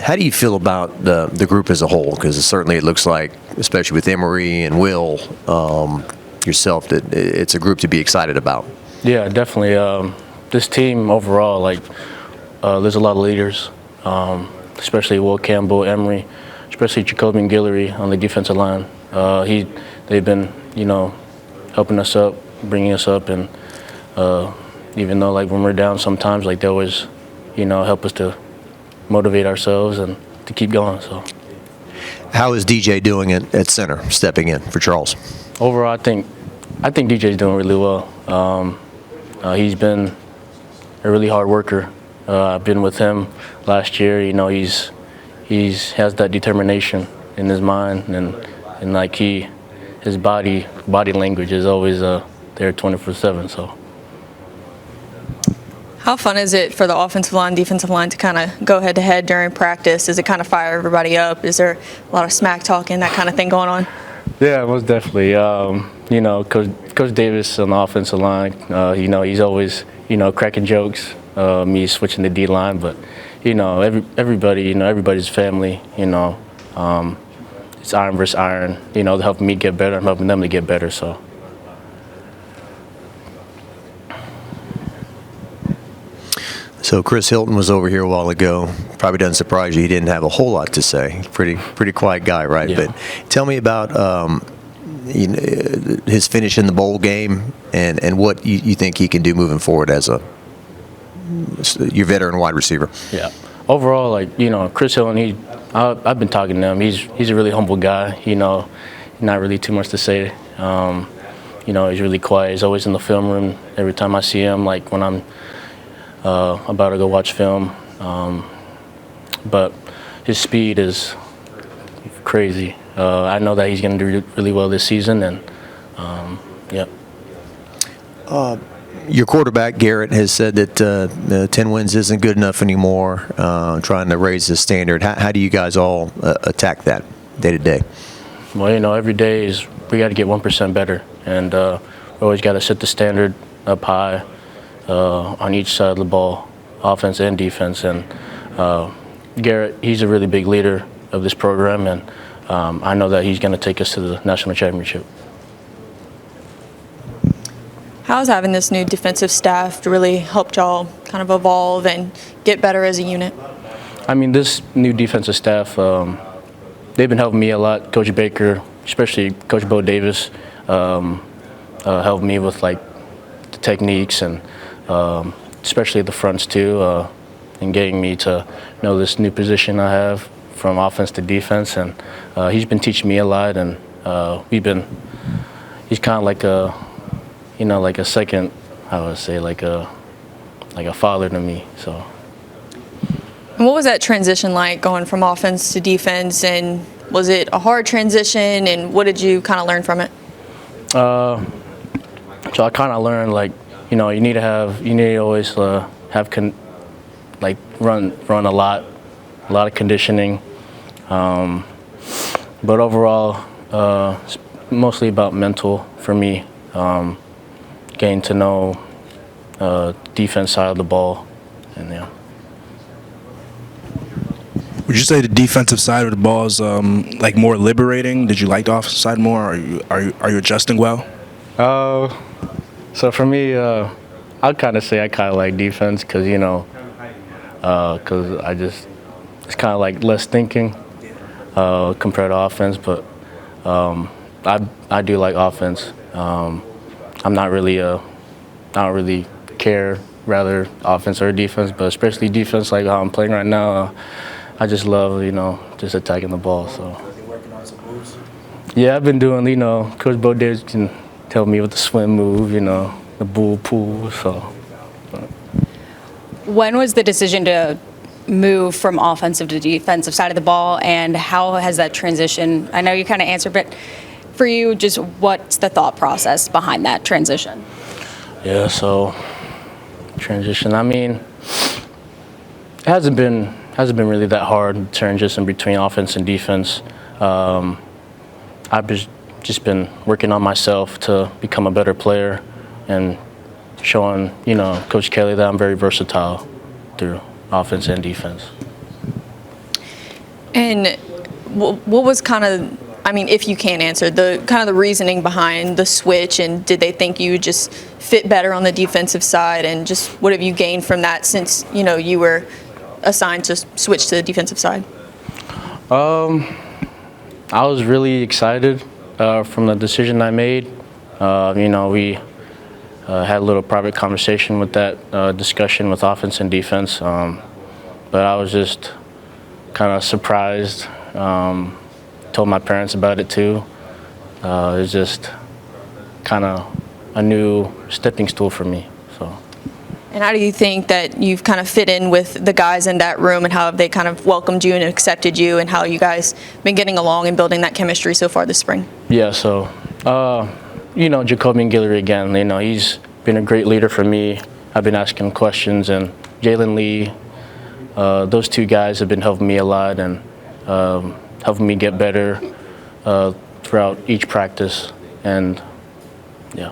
How do you feel about the group as a whole? Because certainly it looks like, especially with Emery and Will, yourself, that it's a group to be excited about. Yeah, definitely. This team overall, there's a lot of leaders, especially Will Campbell, Emery, especially Jacoby and Guillory on the defensive line. They've been, helping us up, bringing us up, and even though when we're down sometimes, they always, help us to motivate ourselves and to keep going. So, how is DJ doing at center, stepping in for Charles? Overall, I think DJ's doing really well. He's been a really hard worker. I've been with him last year. He's has that determination in his mind, and his body language is always there 24/7. So. How fun is it for the offensive line, defensive line to kind of go head-to-head during practice? Does it kind of fire everybody up? Is there a lot of smack talking, that kind of thing going on? Yeah, most definitely. Coach Davis on the offensive line, he's always, cracking jokes, me switching the D-line, but, everybody, everybody's family, it's iron versus iron. They're helping me get better, I'm helping them to get better, so. So Chris Hilton was over here a while ago. Probably doesn't surprise you. He didn't have a whole lot to say. Pretty quiet guy, right? Yeah. But tell me about his finish in the bowl game and what you think he can do moving forward as your veteran wide receiver. Yeah. Overall, Chris Hilton, I've been talking to him. He's a really humble guy. Not really too much to say. He's really quiet. He's always in the film room. Every time I see him, when I'm about to go watch film, but his speed is crazy. I know that he's going to do really well this season, and yeah. Your quarterback, Garrett, has said that 10 wins isn't good enough anymore, trying to raise the standard. How do you guys all attack that day to day? Well, every day we got to get 1% better, and we always got to set the standard up high. On each side of the ball, offense and defense. And Garrett, he's a really big leader of this program, and I know that he's going to take us to the national championship. How has having this new defensive staff really helped y'all kind of evolve and get better as a unit? This new defensive staff, they've been helping me a lot. Coach Baker, especially Coach Bo Davis, helped me with the techniques and especially the fronts too, and getting me to know this new position I have from offense to defense. And he's been teaching me a lot, and he's kind of like a second, I would say, like a father to me. So. And what was that transition like, going from offense to defense, and was it a hard transition, and what did you kind of learn from it? So I kind of learned you need to always run a lot of conditioning. But overall, it's mostly about mental for me. Getting to know defense side of the ball, and yeah. Would you say the defensive side of the ball is more liberating? Did you like the offensive side more? Are you adjusting well? So for me, I'd kind of say I kind of like defense because it's kind of less thinking compared to offense. But I do like offense. I don't really care rather offense or defense, but especially defense like how I'm playing right now. I just love just attacking the ball. So. Yeah, I've been doing Coach Bo Davis can tell me what the swim move, the bull pool. So. When was the decision to move from offensive to defensive side of the ball, and how has that transition? I know you kind of answered, but for you, just what's the thought process behind that transition? Yeah, so transition. It hasn't been really that hard transition between offense and defense. I've just been working on myself to become a better player and showing, Coach Kelly that I'm very versatile through offense and defense. And what was kind of, I mean, if you can't answer, the kind of the reasoning behind the switch, and did they think you would just fit better on the defensive side, and just what have you gained from that since, you know, you were assigned to switch to the defensive side? I was really excited from the decision I made. You know, we had a little private conversation with that discussion with offense and defense, but I was just kind of surprised. Told my parents about it too. It was just kind of a new stepping stool for me. So. And how do you think that you've kind of fit in with the guys in that room, and how have they kind of welcomed you and accepted you, and how you guys been getting along and building that chemistry so far this spring? Yeah, so, you know, Jacoby and Guillory again, you know, he's been a great leader for me. I've been asking questions, and Jalen Lee, those two guys have been helping me a lot and helping me get better throughout each practice. And, yeah.